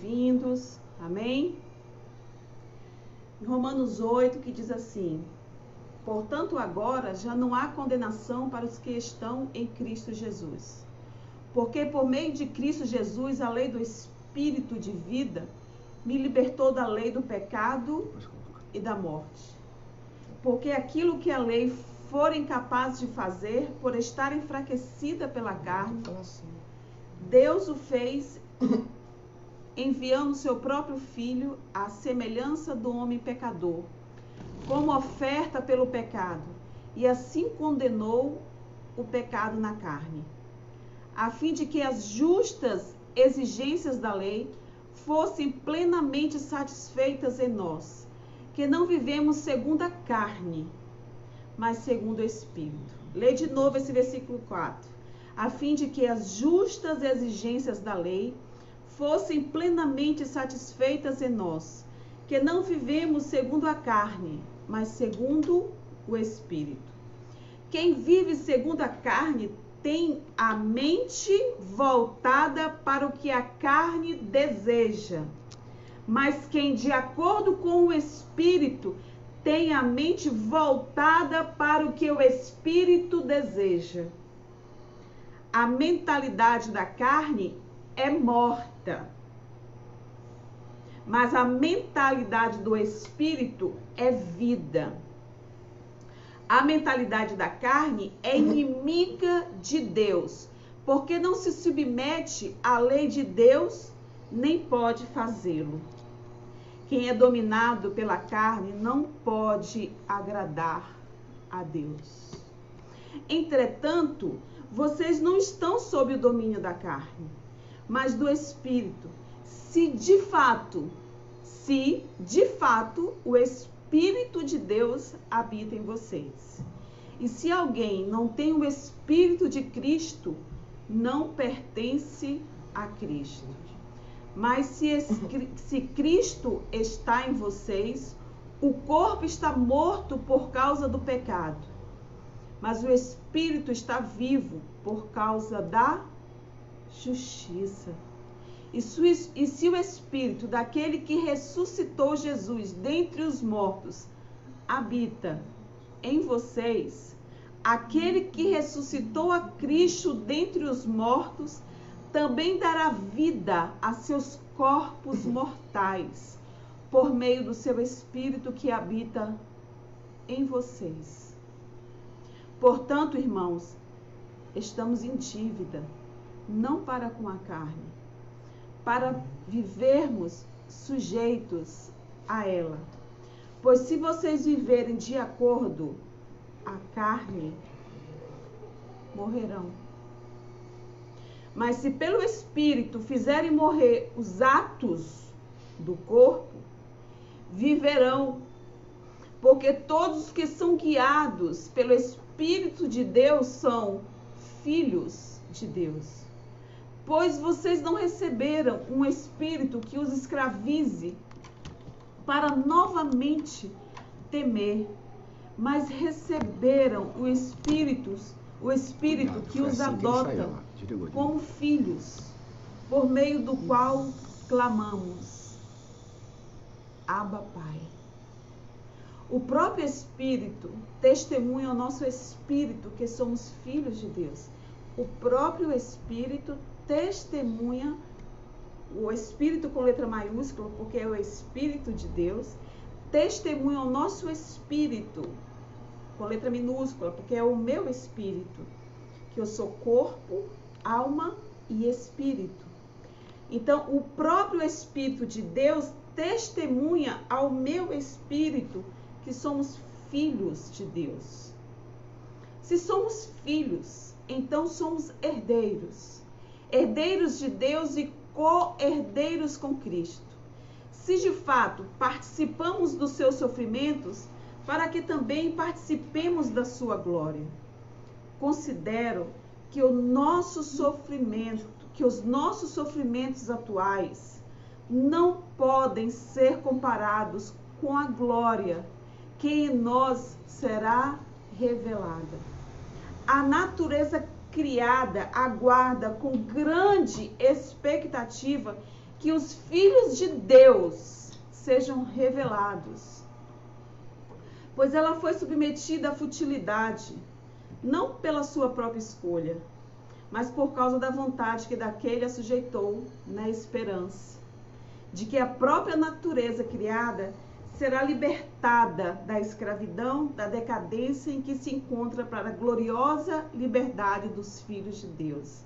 bem-vindos. Amém? Em Romanos 8, que diz assim: portanto, agora já não há condenação para os que estão em Cristo Jesus. Porque por meio de Cristo Jesus, a lei do Espírito de vida me libertou da lei do pecado e da morte. Porque aquilo que a lei for incapaz de fazer, por estar enfraquecida pela carne, Deus o fez enviando seu próprio Filho à semelhança do homem pecador, como oferta pelo pecado, e assim condenou o pecado na carne, a fim de que as justas exigências da lei fossem plenamente satisfeitas em nós, que não vivemos segundo a carne, mas segundo o Espírito. Lê de novo esse versículo 4. A fim de que as justas exigências da lei fossem plenamente satisfeitas em nós, que não vivemos segundo a carne, mas segundo o Espírito. Quem vive segundo a carne tem a mente voltada para o que a carne deseja, mas quem de acordo com o Espírito tem a mente voltada para o que o Espírito deseja. A mentalidade da carne é morta, mas a mentalidade do Espírito é vida. A mentalidade da carne é inimiga de Deus, porque não se submete à lei de Deus, nem pode fazê-lo. Quem é dominado pela carne não pode agradar a Deus. Entretanto, vocês não estão sob o domínio da carne, mas do Espírito, se de fato o Espírito de Deus habita em vocês. E se alguém não tem o Espírito de Cristo, não pertence a Cristo. Mas se Cristo está em vocês, o corpo está morto por causa do pecado, mas o Espírito está vivo por causa da justiça. E se o Espírito daquele que ressuscitou Jesus dentre os mortos habita em vocês, aquele que ressuscitou a Cristo dentre os mortos também dará vida a seus corpos mortais, por meio do seu Espírito que habita em vocês. Portanto, irmãos, estamos em dívida, não para com a carne, para vivermos sujeitos a ela. Pois se vocês viverem de acordo à carne, morrerão. Mas se pelo Espírito fizerem morrer os atos do corpo, viverão. Porque todos os que são guiados pelo Espírito de Deus são filhos de Deus. Pois vocês não receberam um espírito que os escravize para novamente temer, mas receberam o Espírito que os adota como filhos, por meio do qual clamamos: Abba, Pai. O próprio Espírito testemunha ao nosso espírito que somos filhos de Deus. O próprio Espírito testemunha, o Espírito com letra maiúscula, porque é o Espírito de Deus, testemunha ao nosso espírito com letra minúscula, porque é o meu espírito, que eu sou corpo, alma e espírito. Então, o próprio Espírito de Deus testemunha ao meu espírito que somos filhos de Deus. Se somos filhos, então somos herdeiros. Herdeiros de Deus e co-herdeiros com Cristo. Se de fato participamos dos seus sofrimentos, para que também participemos da sua glória. Considero que os nossos sofrimentos atuais não podem ser comparados com a glória que em nós será revelada. A natureza criada aguarda com grande expectativa que os filhos de Deus sejam revelados. Pois ela foi submetida à futilidade, não pela sua própria escolha, mas por causa da vontade que daquele a sujeitou, na esperança de que a própria natureza criada será libertada da escravidão, da decadência em que se encontra para a gloriosa liberdade dos filhos de Deus.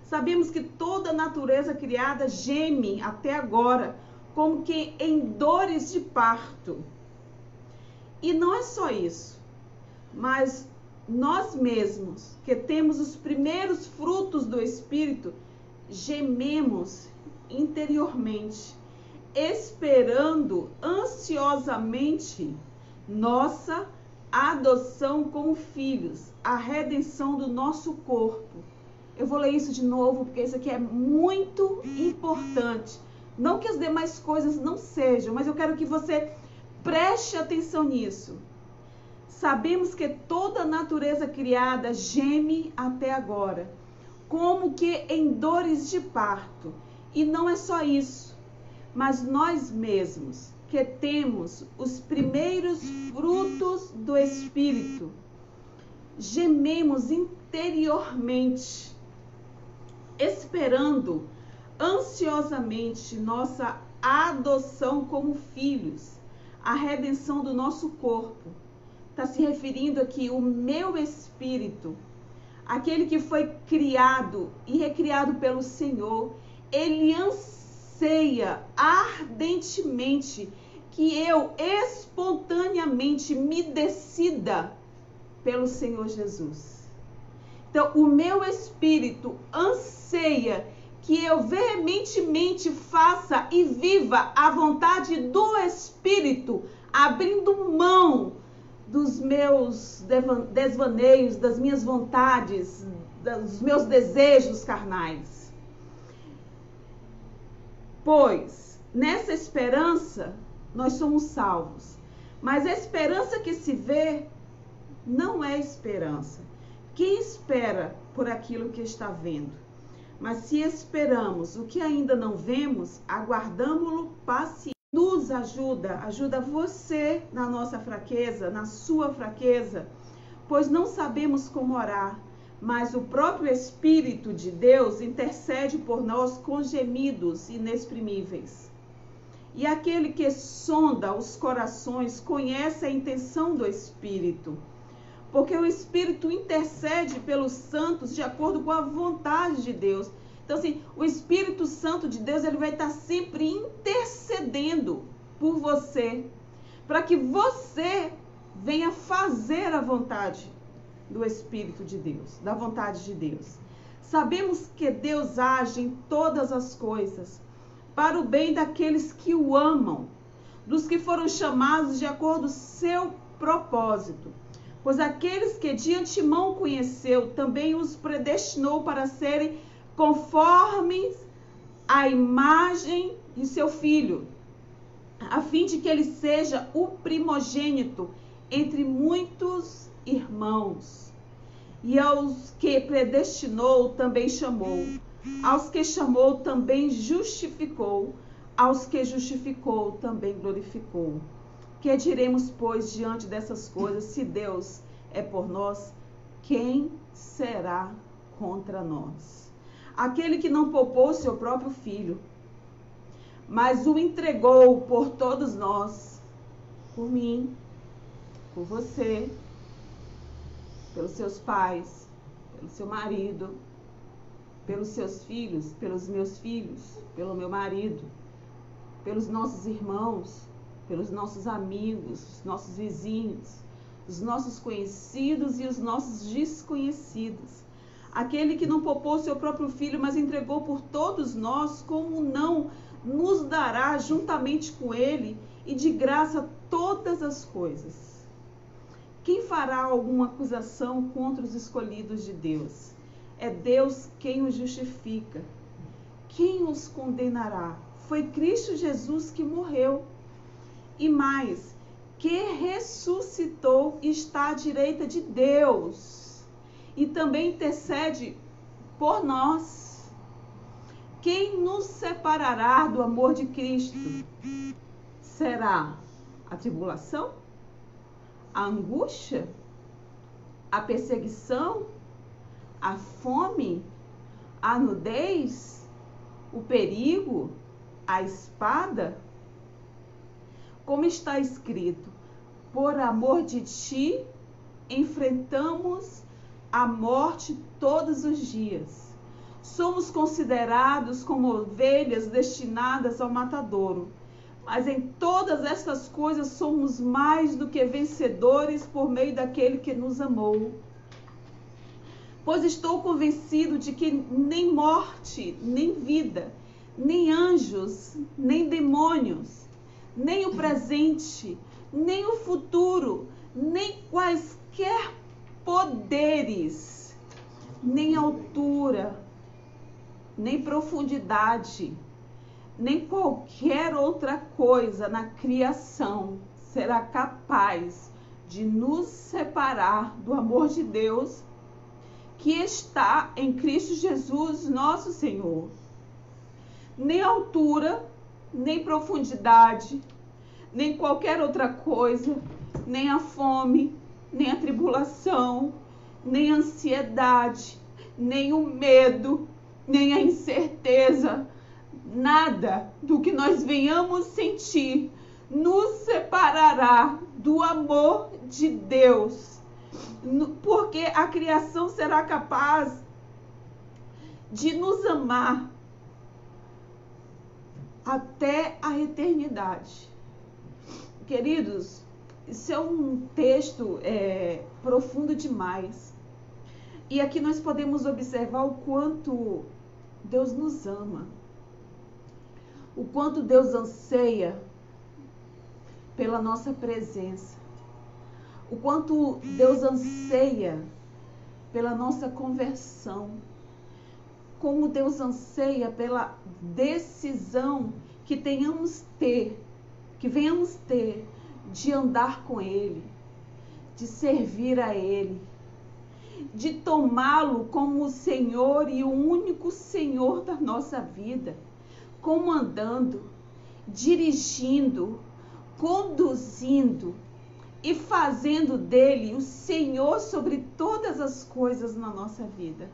Sabemos que toda a natureza criada geme até agora, como que em dores de parto. E não é só isso, mas nós mesmos, que temos os primeiros frutos do Espírito, gememos interiormente, esperando ansiosamente nossa adoção como filhos, a redenção do nosso corpo. Eu vou ler isso de novo, porque isso aqui é muito importante. Não que as demais coisas não sejam, mas eu quero que você preste atenção nisso. Sabemos que toda a natureza criada geme até agora, como que em dores de parto. E não é só isso, mas nós mesmos, que temos os primeiros frutos do Espírito, gememos interiormente, esperando ansiosamente nossa adoção como filhos, a redenção do nosso corpo. Está se referindo aqui o meu espírito, aquele que foi criado e recriado pelo Senhor. Ele anseia ardentemente que eu espontaneamente me decida pelo Senhor Jesus. Então, o meu espírito anseia que eu veementemente faça e viva a vontade do Espírito, abrindo mão dos meus desvaneios, das minhas vontades, dos meus desejos carnais. Pois, nessa esperança, nós somos salvos. Mas a esperança que se vê não é esperança. Quem espera por aquilo que está vendo? Mas se esperamos o que ainda não vemos, aguardamo-lo pacientemente. Nos ajuda você na nossa fraqueza, na sua fraqueza, pois não sabemos como orar, mas o próprio Espírito de Deus intercede por nós com gemidos inexprimíveis. E aquele que sonda os corações conhece a intenção do Espírito, porque o Espírito intercede pelos santos de acordo com a vontade de Deus. Então, assim, o Espírito Santo de Deus, ele vai estar sempre intercedendo por você, para que você venha fazer a vontade do Espírito de Deus, da vontade de Deus. Sabemos que Deus age em todas as coisas para o bem daqueles que o amam, dos que foram chamados de acordo com o seu propósito. Pois aqueles que de antemão conheceu, também os predestinou para serem conformes à imagem de seu Filho, a fim de que ele seja o primogênito entre muitos irmãos. E aos que predestinou, também chamou. Aos que chamou, também justificou. Aos que justificou, também glorificou. Que diremos, pois, diante dessas coisas? Se Deus é por nós, quem será contra nós? Aquele que não poupou seu próprio filho, mas o entregou por todos nós, por mim, por você, pelos seus pais, pelo seu marido, pelos seus filhos, pelos meus filhos, pelo meu marido, pelos nossos irmãos, pelos nossos amigos, os nossos vizinhos, os nossos conhecidos e os nossos desconhecidos. Aquele que não poupou seu próprio filho, mas entregou por todos nós, como não nos dará juntamente com ele e de graça todas as coisas? Quem fará alguma acusação contra os escolhidos de Deus? É Deus quem os justifica. Quem os condenará? Foi Cristo Jesus que morreu. E mais, que ressuscitou e está à direita de Deus. E também intercede por nós. Quem nos separará do amor de Cristo? Será a tribulação? A angústia? A perseguição? A fome? A nudez? O perigo? A espada? Como está escrito, por amor de ti, enfrentamos a morte todos os dias. Somos considerados como ovelhas destinadas ao matadouro. Mas em todas estas coisas somos mais do que vencedores por meio daquele que nos amou. Pois estou convencido de que nem morte, nem vida, nem anjos, nem demônios, nem o presente, nem o futuro, nem quaisquer poderes, nem altura, nem profundidade, nem qualquer outra coisa na criação será capaz de nos separar do amor de Deus que está em Cristo Jesus, nosso Senhor. Nem altura, nem profundidade, nem qualquer outra coisa, nem a fome, nem a tribulação, nem a ansiedade, nem o medo, nem a incerteza, nada do que nós venhamos sentir nos separará do amor de Deus, porque a criação será capaz de nos amar até a eternidade. Queridos, isso é um texto profundo demais. E aqui nós podemos observar o quanto Deus nos ama, o quanto Deus anseia pela nossa presença, o quanto Deus anseia pela nossa conversão, como Deus anseia pela decisão que venhamos ter de andar com Ele, de servir a Ele, de tomá-lo como o Senhor e o único Senhor da nossa vida, comandando, dirigindo, conduzindo e fazendo dele o Senhor sobre todas as coisas na nossa vida.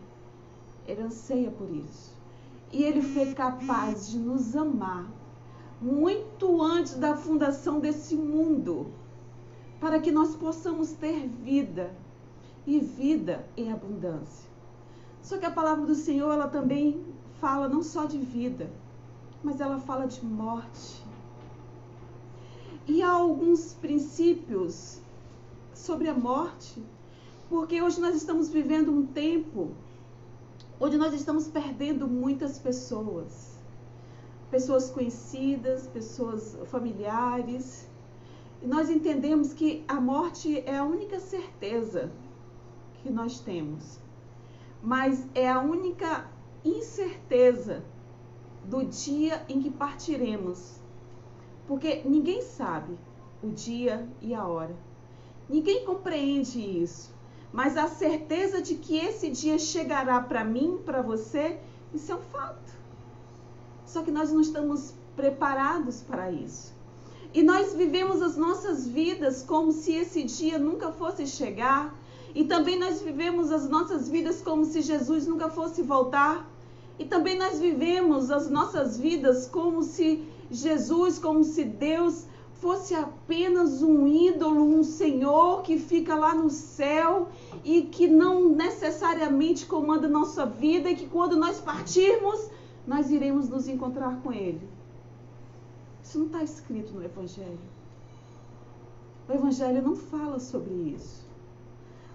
Ele anseia por isso. E ele foi capaz de nos amar muito antes da fundação desse mundo, para que nós possamos ter vida e vida em abundância. Só que a palavra do Senhor, ela também fala não só de vida, mas ela fala de morte. E há alguns princípios sobre a morte, porque hoje nós estamos vivendo um tempo onde nós estamos perdendo muitas pessoas. Pessoas conhecidas, pessoas familiares. E nós entendemos que a morte é a única certeza que nós temos. Mas é a única incerteza do dia em que partiremos. Porque ninguém sabe o dia e a hora. Ninguém compreende isso. Mas a certeza de que esse dia chegará para mim, para você, isso é um fato. Só que nós não estamos preparados para isso. E nós vivemos as nossas vidas como se esse dia nunca fosse chegar. E também nós vivemos as nossas vidas como se Jesus nunca fosse voltar. E também nós vivemos as nossas vidas como se Jesus, como se Deus fosse apenas um ídolo, um Senhor que fica lá no céu e que não necessariamente comanda nossa vida e que quando nós partirmos, nós iremos nos encontrar com Ele. Isso não está escrito no Evangelho. O Evangelho não fala sobre isso.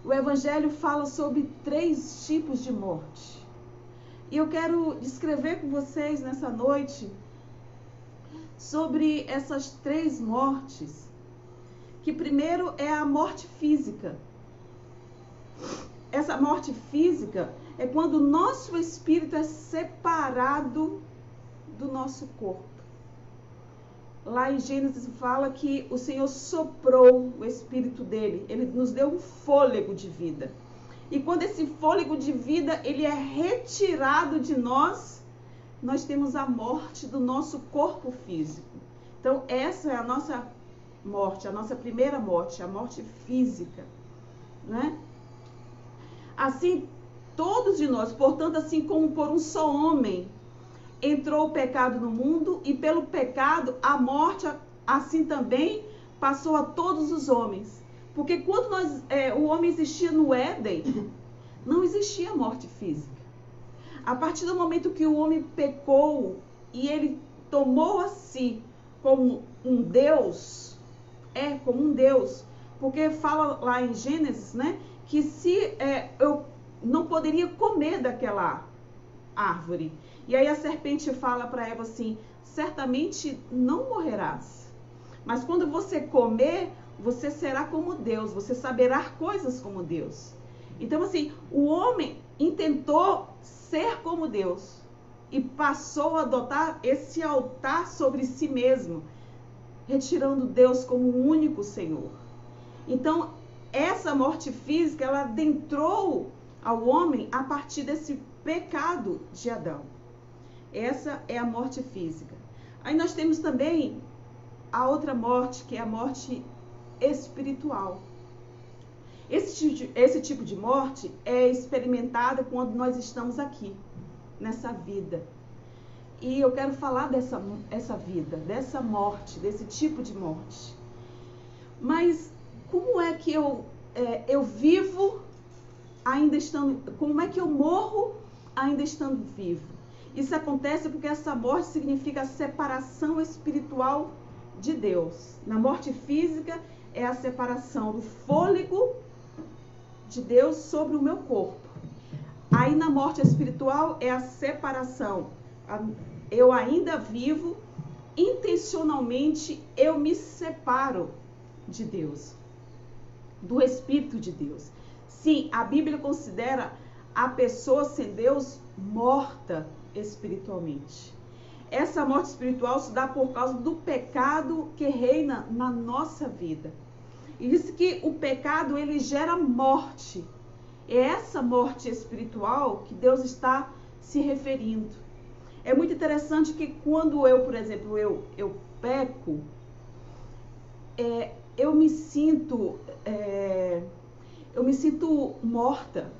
O Evangelho fala sobre 3 tipos de morte. E eu quero descrever com vocês nessa noite sobre essas 3 mortes. Que primeiro é a morte física. Essa morte física é quando o nosso espírito é separado do nosso corpo. Lá em Gênesis fala que o Senhor soprou o espírito dele. Ele nos deu um fôlego de vida. E quando esse fôlego de vida ele é retirado de nós, nós temos a morte do nosso corpo físico. Então, essa é a nossa morte, a nossa primeira morte, a morte física, né? Assim, todos de nós, portanto, assim como por um só homem entrou o pecado no mundo, e pelo pecado a morte, assim também passou a todos os homens. Porque quando o homem existia no Éden, não existia morte física. A partir do momento que o homem pecou e ele tomou a si como um Deus, porque fala lá em Gênesis, né, que eu não poderia comer daquela árvore. E aí a serpente fala para Eva assim: certamente não morrerás, mas quando você comer, você será como Deus, você saberá coisas como Deus. Então, assim, o homem intentou ser como Deus e passou a adotar esse altar sobre si mesmo, retirando Deus como o único Senhor. Então, essa morte física, ela adentrou ao homem a partir desse pecado de Adão. Essa é a morte física. Aí nós temos também a outra morte, que é a morte espiritual. Esse tipo de morte é experimentada quando nós estamos aqui, nessa vida. E eu quero falar essa vida, dessa morte, desse tipo de morte. Mas como é que eu vivo ainda estando... Como é que eu morro ainda estando vivo? Isso acontece porque essa morte significa a separação espiritual de Deus. Na morte física é a separação do fôlego de Deus sobre o meu corpo. Aí na morte espiritual é a separação. Eu ainda vivo, intencionalmente eu me separo de Deus, do Espírito de Deus. Sim, a Bíblia considera a pessoa sem Deus morta espiritualmente. Essa morte espiritual se dá por causa do pecado que reina na nossa vida. E diz que o pecado, ele gera morte. É essa morte espiritual que Deus está se referindo. É muito interessante que quando eu, por exemplo, eu peco, eu me sinto morta.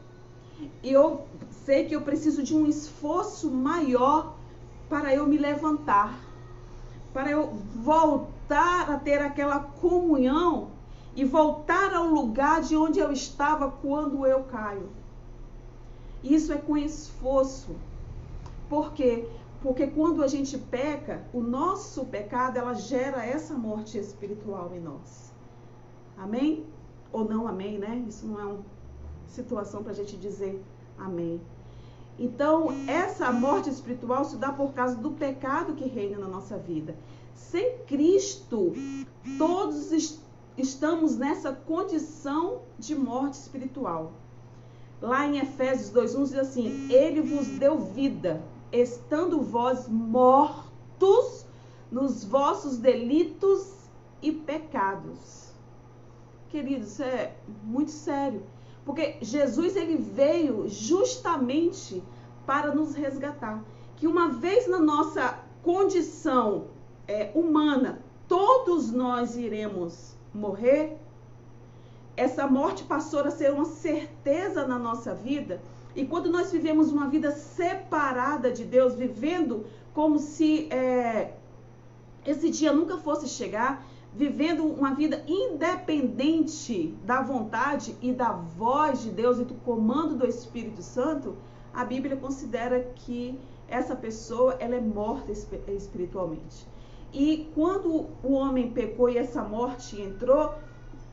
E eu sei que eu preciso de um esforço maior para eu me levantar, para eu voltar a ter aquela comunhão e voltar ao lugar de onde eu estava quando eu caio. Isso é com esforço. Por quê? Porque quando a gente peca, o nosso pecado, ela gera essa morte espiritual em nós. Amém? Ou não amém, né? Isso não é uma situação para a gente dizer amém. Então, essa morte espiritual se dá por causa do pecado que reina na nossa vida. Sem Cristo, todos estamos nessa condição de morte espiritual. Lá em Efésios 2:1 diz assim: Ele vos deu vida, estando vós mortos nos vossos delitos e pecados. Queridos, isso é muito sério. Porque Jesus, ele veio justamente para nos resgatar. Que uma vez na nossa condição humana, todos nós iremos morrer. Essa morte passou a ser uma certeza na nossa vida. E quando nós vivemos uma vida separada de Deus, vivendo como se esse dia nunca fosse chegar, vivendo uma vida independente da vontade e da voz de Deus e do comando do Espírito Santo, a Bíblia considera que essa pessoa, ela é morta espiritualmente. E quando o homem pecou e essa morte entrou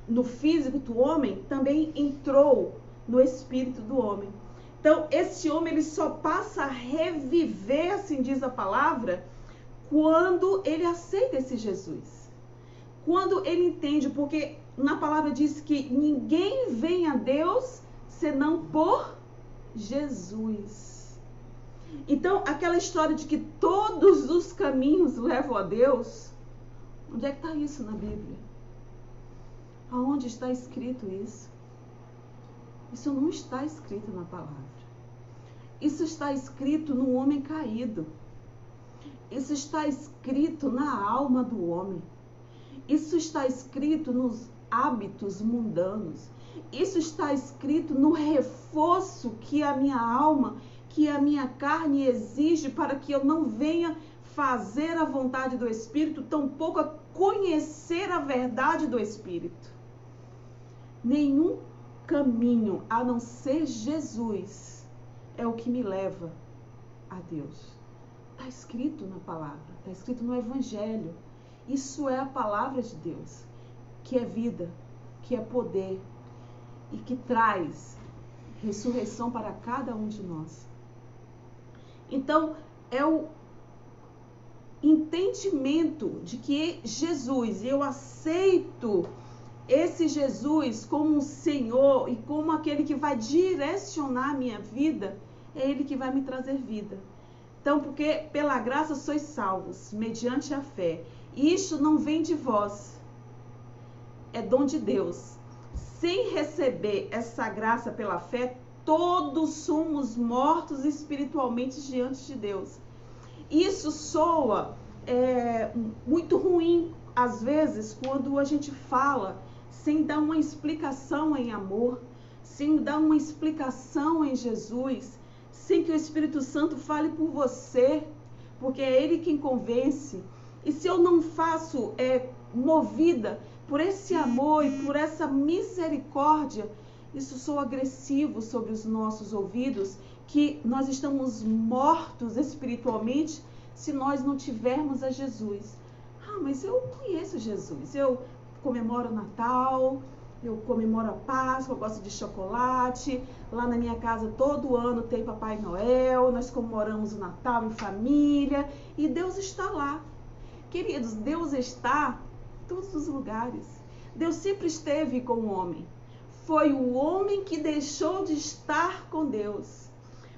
no físico do homem, também entrou no espírito do homem. Então, esse homem, ele só passa a reviver, assim diz a palavra, quando ele aceita esse Jesus. Quando ele entende, porque na palavra diz que ninguém vem a Deus senão por Jesus. Então, aquela história de que todos os caminhos levam a Deus, onde é que está isso na Bíblia? Aonde está escrito isso? Isso não está escrito na palavra. Isso está escrito no homem caído. Isso está escrito na alma do homem. Isso está escrito nos hábitos mundanos. Isso está escrito no reforço que a minha alma, que a minha carne exige para que eu não venha fazer a vontade do Espírito, tampouco a conhecer a verdade do Espírito. Nenhum caminho a não ser Jesus é o que me leva a Deus. Está escrito na palavra, está escrito no Evangelho. Isso é a palavra de Deus, que é vida, que é poder e que traz ressurreição para cada um de nós. Então, é o entendimento de que Jesus, eu aceito esse Jesus como um Senhor e como aquele que vai direcionar a minha vida, é Ele que vai me trazer vida. Então, porque pela graça sois salvos, mediante a fé. E isto não vem de vós, é dom de Deus. Sem receber essa graça pela fé, todos somos mortos espiritualmente diante de Deus. Isso soa muito ruim, às vezes, quando a gente fala sem dar uma explicação em amor, sem dar uma explicação em Jesus, sem que o Espírito Santo fale por você, porque é Ele quem convence. E se eu não faço movida por esse amor e por essa misericórdia, isso soa agressivo sobre os nossos ouvidos, que nós estamos mortos espiritualmente se nós não tivermos a Jesus. Ah, mas eu conheço Jesus, eu comemoro o Natal, eu comemoro a Páscoa, eu gosto de chocolate, lá na minha casa todo ano tem Papai Noel, nós comemoramos o Natal em família e Deus está lá. Queridos, Deus está em todos os lugares. Deus sempre esteve com o homem. Foi o homem que deixou de estar com Deus.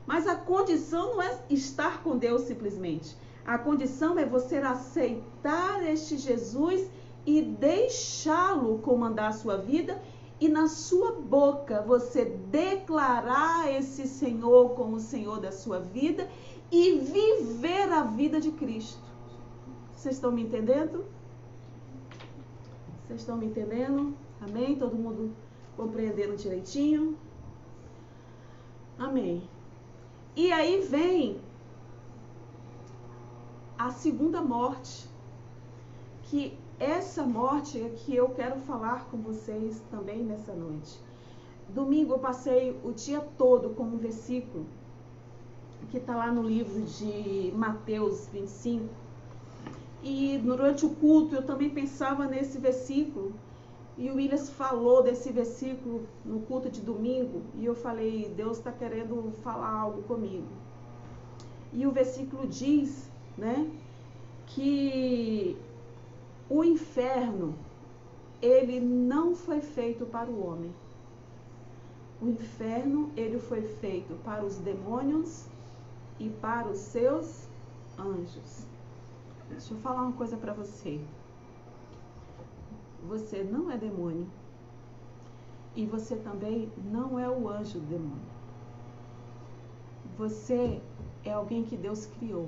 Mas a condição não é estar com Deus simplesmente. A condição é você aceitar este Jesus e deixá-lo comandar a sua vida e na sua boca você declarar esse Senhor como o Senhor da sua vida e viver a vida de Cristo. Vocês estão me entendendo? Vocês estão me entendendo? Amém? Todo mundo compreendendo direitinho? Amém. E aí vem a segunda morte, que essa morte é que eu quero falar com vocês também nessa noite. Domingo eu passei o dia todo com um versículo que está lá no livro de Mateus 25. E durante o culto eu também pensava nesse versículo. E o Williams falou desse versículo no culto de domingo. E eu falei, Deus está querendo falar algo comigo. E o versículo diz, né, que o inferno, ele não foi feito para o homem. O inferno, ele foi feito para os demônios e para os seus anjos. Deixa eu falar uma coisa para você. Você não é demônio. E você também não é o anjo do demônio. Você é alguém que Deus criou.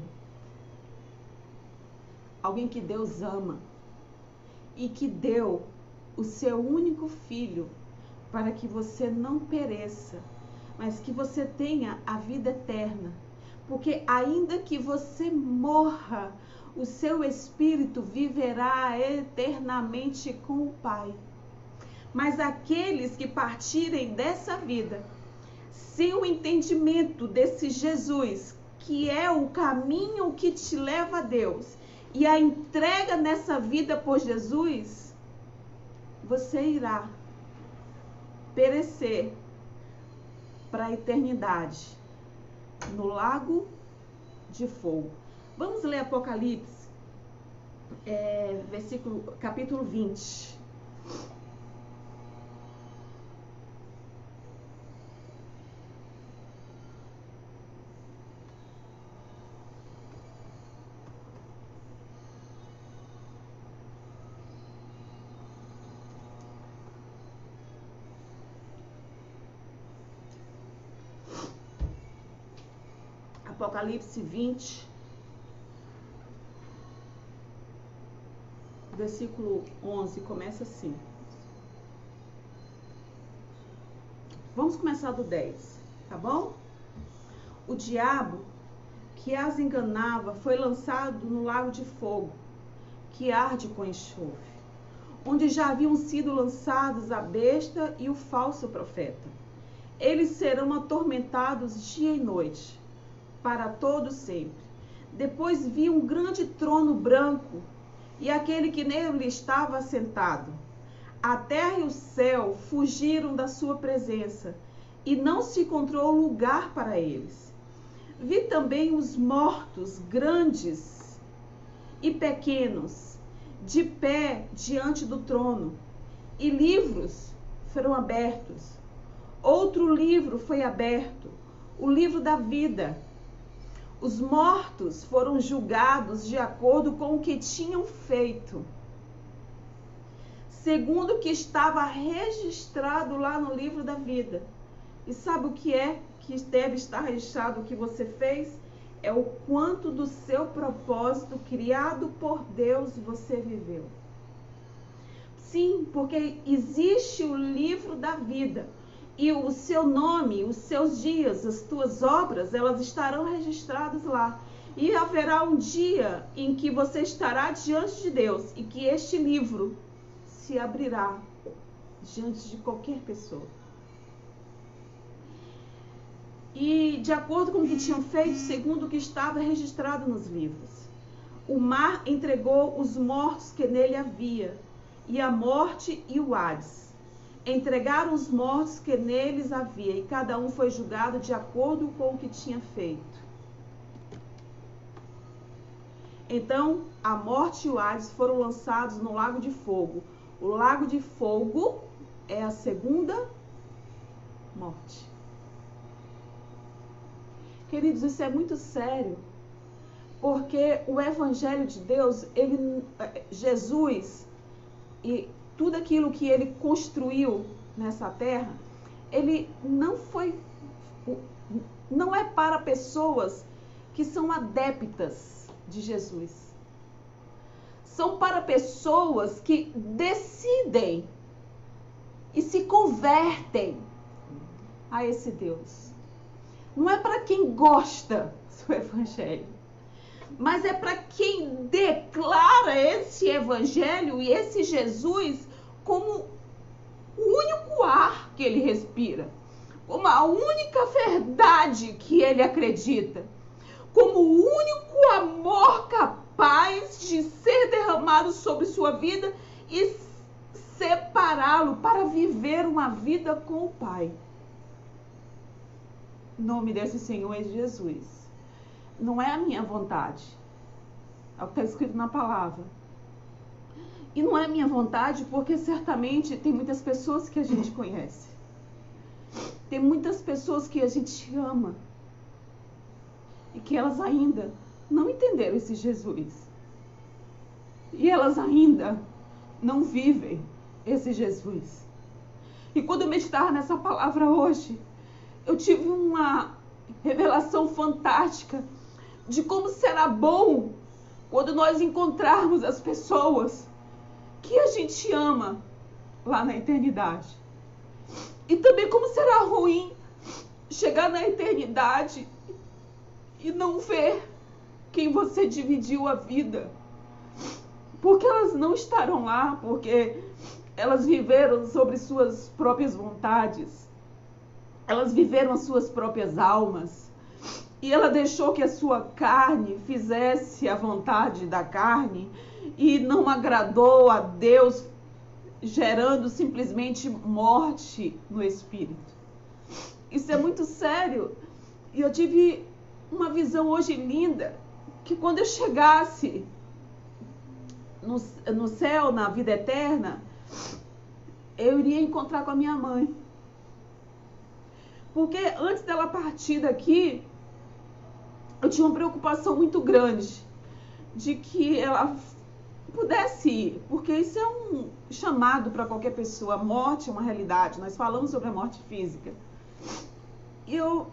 Alguém que Deus ama. E que deu o seu único filho para que você não pereça, mas que você tenha a vida eterna. Porque ainda que você morra, o seu espírito viverá eternamente com o Pai. Mas aqueles que partirem dessa vida, sem o entendimento desse Jesus, que é o caminho que te leva a Deus, e a entrega nessa vida por Jesus, você irá perecer para a eternidade no lago de fogo. Vamos ler Apocalipse, capítulo 20. Apocalipse 20, versículo 11, começa assim. Vamos começar do 10, tá bom? O diabo que as enganava foi lançado no lago de fogo, que arde com enxofre, onde já haviam sido lançados a besta e o falso profeta. Eles serão atormentados dia e noite, para todo sempre. Depois vi um grande trono branco, e aquele que nele estava assentado. A terra e o céu fugiram da sua presença, e não se encontrou lugar para eles. Vi também os mortos, grandes e pequenos, de pé diante do trono, e livros foram abertos. Outro livro foi aberto, o livro da vida. Os mortos foram julgados de acordo com o que tinham feito, segundo o que estava registrado lá no livro da vida. E sabe o que é que deve estar registrado o que você fez? É o quanto do seu propósito criado por Deus você viveu. Sim, porque existe o livro da vida. E o seu nome, os seus dias, as tuas obras, elas estarão registradas lá. E haverá um dia em que você estará diante de Deus e que este livro se abrirá diante de qualquer pessoa. E de acordo com o que tinham feito, segundo o que estava registrado nos livros. O mar entregou os mortos que nele havia, e a morte e o Hades entregaram os mortos que neles havia, e cada um foi julgado de acordo com o que tinha feito. Então, a morte e o Hades foram lançados no lago de fogo. O lago de fogo é a segunda morte. Queridos, isso é muito sério, porque o Evangelho de Deus, Jesus e tudo aquilo que ele construiu nessa terra, ele não é para pessoas que são adeptas de Jesus. São para pessoas que decidem e se convertem a esse Deus. Não é para quem gosta do Evangelho, mas é para quem declara esse Evangelho e esse Jesus como o único ar que ele respira, como a única verdade que ele acredita, como o único amor capaz de ser derramado sobre sua vida e separá-lo para viver uma vida com o Pai. O nome desse Senhor é Jesus. Não é a minha vontade. É o que está escrito na palavra. E não é a minha vontade porque certamente tem muitas pessoas que a gente conhece. Tem muitas pessoas que a gente ama. E que elas ainda não entenderam esse Jesus. E elas ainda não vivem esse Jesus. E quando eu meditava nessa palavra hoje, eu tive uma revelação fantástica de como será bom quando nós encontrarmos as pessoas que a gente ama lá na eternidade. E também como será ruim chegar na eternidade e não ver quem você dividiu a vida. Porque elas não estarão lá, porque elas viveram sobre suas próprias vontades. Elas viveram as suas próprias almas. E ela deixou que a sua carne fizesse a vontade da carne e não agradou a Deus, gerando simplesmente morte no espírito. Isso é muito sério. E eu tive uma visão hoje linda, que quando eu chegasse no céu, na vida eterna, eu iria encontrar com a minha mãe. Porque antes dela partir daqui, eu tinha uma preocupação muito grande de que ela pudesse ir, porque isso é um chamado para qualquer pessoa. A morte é uma realidade, nós falamos sobre a morte física. E eu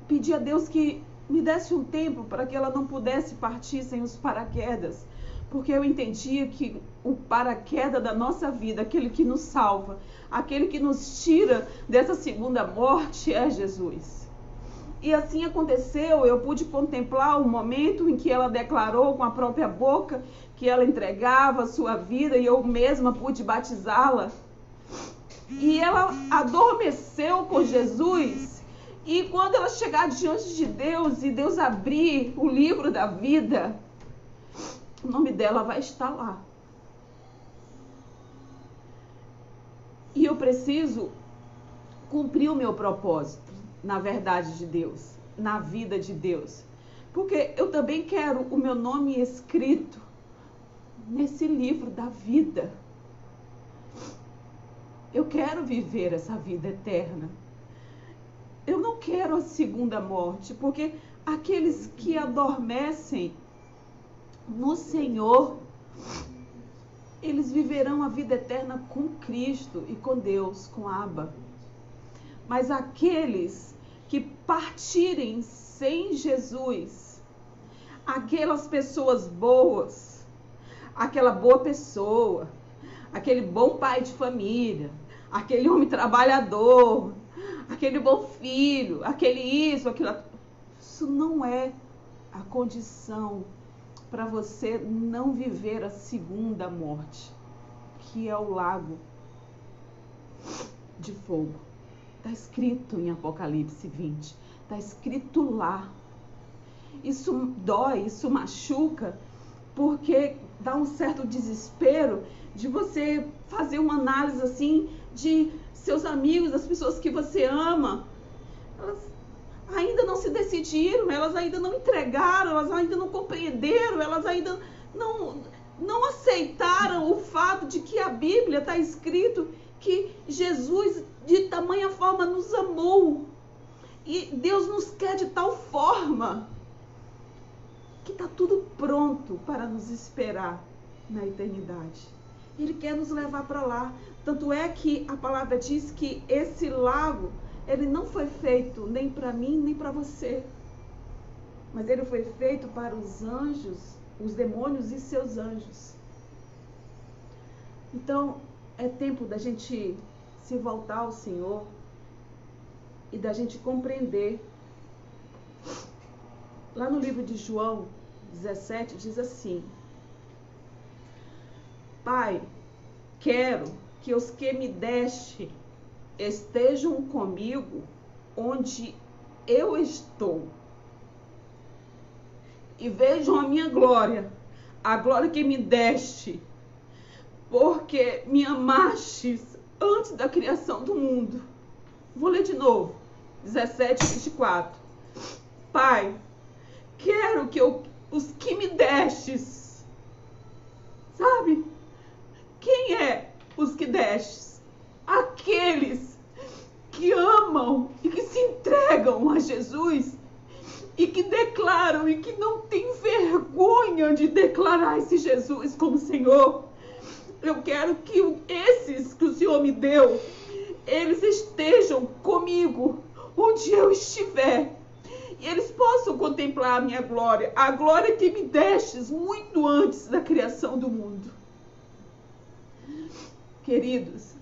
pedi a Deus que me desse um tempo para que ela não pudesse partir sem os paraquedas, porque eu entendia que o paraquedas da nossa vida, aquele que nos salva, aquele que nos tira dessa segunda morte é Jesus. E assim aconteceu, eu pude contemplar o momento em que ela declarou com a própria boca que ela entregava a sua vida, e eu mesma pude batizá-la. E ela adormeceu com Jesus, e quando ela chegar diante de Deus e Deus abrir o livro da vida, o nome dela vai estar lá. E eu preciso cumprir o meu propósito na verdade de Deus, na vida de Deus. Porque eu também quero o meu nome escrito nesse livro da vida. Eu quero viver essa vida eterna. Eu não quero a segunda morte, porque aqueles que adormecem no Senhor, eles viverão a vida eterna com Cristo e com Deus, com Abba. Mas aqueles que partirem sem Jesus, aquelas pessoas boas, aquela boa pessoa, aquele bom pai de família, aquele homem trabalhador, aquele bom filho, aquele isso, aquilo, isso não é a condição para você não viver a segunda morte, que é o lago de fogo. Está escrito em Apocalipse 20, está escrito lá. Isso dói, isso machuca, porque dá um certo desespero de você fazer uma análise assim de seus amigos, das pessoas que você ama. Elas ainda não se decidiram, elas ainda não entregaram, elas ainda não compreenderam, elas ainda não aceitaram o fato de que a Bíblia está escrito que Jesus de tamanha forma nos amou. E Deus nos quer de tal forma que está tudo pronto para nos esperar na eternidade. Ele quer nos levar para lá. Tanto é que a palavra diz que esse lago, ele não foi feito nem para mim, nem para você. Mas ele foi feito para os anjos, os demônios e seus anjos. Então, é tempo da gente se voltar ao Senhor e da gente compreender. Lá no livro de João 17 diz assim: Pai, quero que os que me deste estejam comigo onde eu estou, e vejam a minha glória, a glória que me deste, porque me amastes antes da criação do mundo. Vou ler de novo, 17, 24. Pai, quero que os que me destes, sabe? Quem é os que destes? Aqueles que amam e que se entregam a Jesus e que declaram e que não têm vergonha de declarar esse Jesus como Senhor. Eu quero que esses que o Senhor me deu, eles estejam comigo onde eu estiver. E eles possam contemplar a minha glória, a glória que me destes muito antes da criação do mundo. Queridos,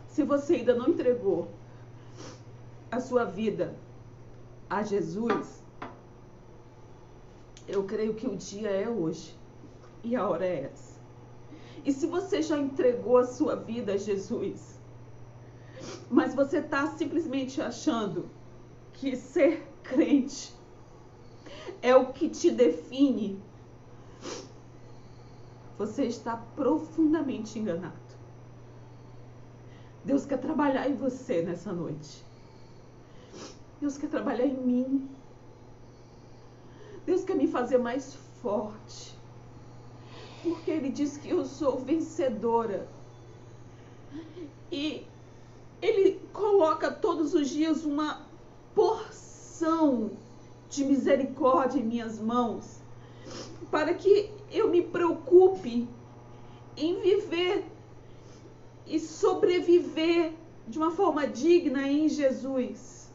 se você ainda não entregou a sua vida a Jesus, eu creio que o dia é hoje e a hora é essa. E se você já entregou a sua vida a Jesus, mas você está simplesmente achando que ser crente é o que te define, você está profundamente enganado. Deus quer trabalhar em você nessa noite. Deus quer trabalhar em mim. Deus quer me fazer mais forte. Porque Ele diz que eu sou vencedora. E Ele coloca todos os dias uma porção de misericórdia em minhas mãos, para que eu me preocupe em viver e sobreviver de uma forma digna em Jesus,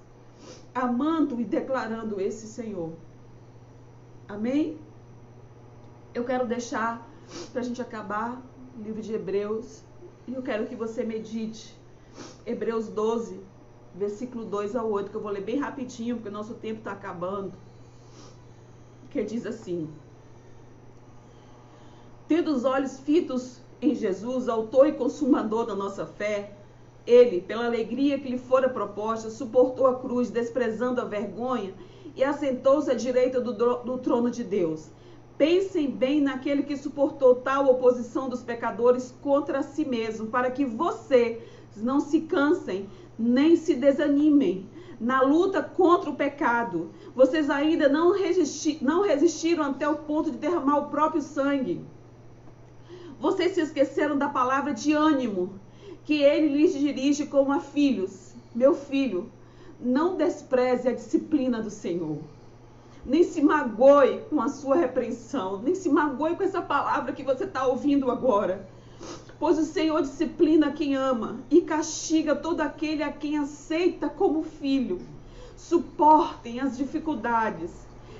amando e declarando esse Senhor. Amém? eu quero deixar, para a gente acabar, o livro de Hebreus, e eu quero que você medite. Hebreus 12, versículo 2 ao 8, que eu vou ler bem rapidinho, porque o nosso tempo está acabando. Que diz assim: tendo os olhos fitos em Jesus, autor e consumador da nossa fé, ele, pela alegria que lhe fora proposta, suportou a cruz, desprezando a vergonha, e assentou-se à direita do trono de Deus. Pensem bem naquele que suportou tal oposição dos pecadores contra si mesmo, para que vocês não se cansem, nem se desanimem na luta contra o pecado. Vocês ainda não resistiram até o ponto de derramar o próprio sangue. Vocês se esqueceram da palavra de ânimo que ele lhes dirige como a filhos. Meu filho, não despreze a disciplina do Senhor. Nem se magoe com a sua repreensão. Nem se magoe com essa palavra que você está ouvindo agora. Pois o Senhor disciplina quem ama e castiga todo aquele a quem aceita como filho. Suportem as dificuldades.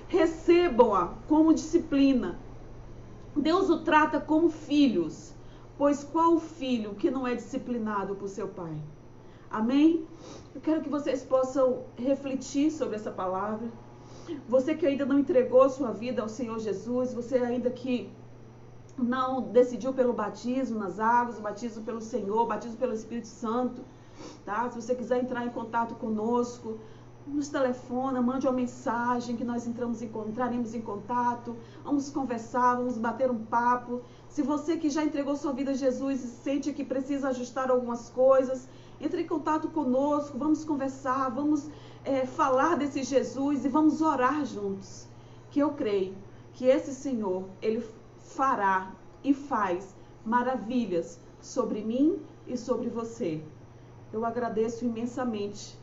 Recebam-a como disciplina. Deus o trata como filhos. Pois qual filho que não é disciplinado por seu pai? Amém? Eu quero que vocês possam refletir sobre essa palavra. Você que ainda não entregou sua vida ao Senhor Jesus, você ainda que não decidiu pelo batismo nas águas, o batismo pelo Senhor, o batismo pelo Espírito Santo, tá? Se você quiser entrar em contato conosco, nos telefona, mande uma mensagem que nós entraremos em contato, vamos conversar, vamos bater um papo. Se você que já entregou sua vida a Jesus e sente que precisa ajustar algumas coisas, entre em contato conosco, vamos conversar, vamos falar desse Jesus e vamos orar juntos. Que eu creio que esse Senhor, Ele fará e faz maravilhas sobre mim e sobre você. Eu agradeço imensamente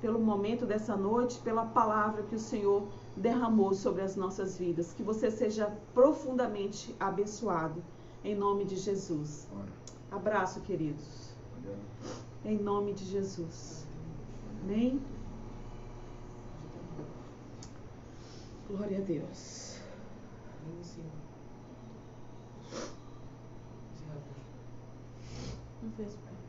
pelo momento dessa noite, pela palavra que o Senhor derramou sobre as nossas vidas. Que você seja profundamente abençoado, em nome de Jesus. Abraço, queridos. Em nome de Jesus. Amém? Glória a Deus. Não fez bem.